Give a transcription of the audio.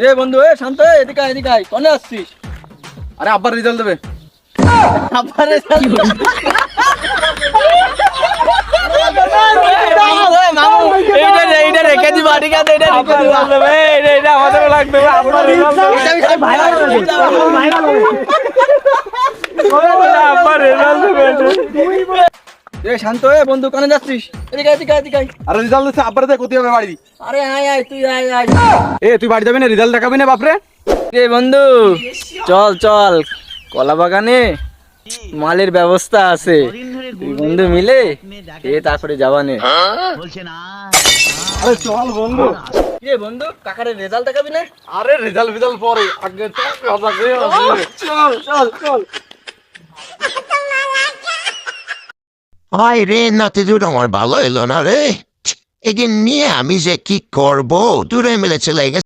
রে বন্ধু, এ শান্ত, এদিকে আয়, এদিকে আয়, কোনে আসছিস? আরে আব্বার রেজাল্ট দেবে। আবার result দিবে। মামু, এইটা রেখে দিবা, ঠিক আছে? এইটা রেখে দিবা। এটা আমাদেরও লাগবে আব্বার রেজাল্ট দেবে। আব্বার রেজাল্ট দেবে। এ শান্ত, এ বন্ধু, কোনে যাচ্ছিস? এদিকে আয়, এদিকে আয়, এদিকে আয়। আরে রেজাল্ট দিচ্ছে আব্বার দেখতে কোথায় হবে বাড়ি। আরে আয় আয়, তুই আয় আয়। এ তুই বাড়ি যাবি না, রেজাল্ট দেখাবি না বাপরে? রে বন্ধু, চল চল, কলা বাগানে মালের ব্যবস্থা আছে, তুই বন্ধু মিলে খেয়ে তারপরে যাবানে। আরে চল বন্ধু। রে বন্ধু, কাকারে রেজাল্ট দেখাবি না? আরে রেজাল্ট পরে আগে তো কথা কই আছে। চল চল চল। হায় রে, নাতি দুটো আমার ভালো এলো না রে। একে নিয়ে আমি যে কি করবো, দূরে মিলে চলে গেছে।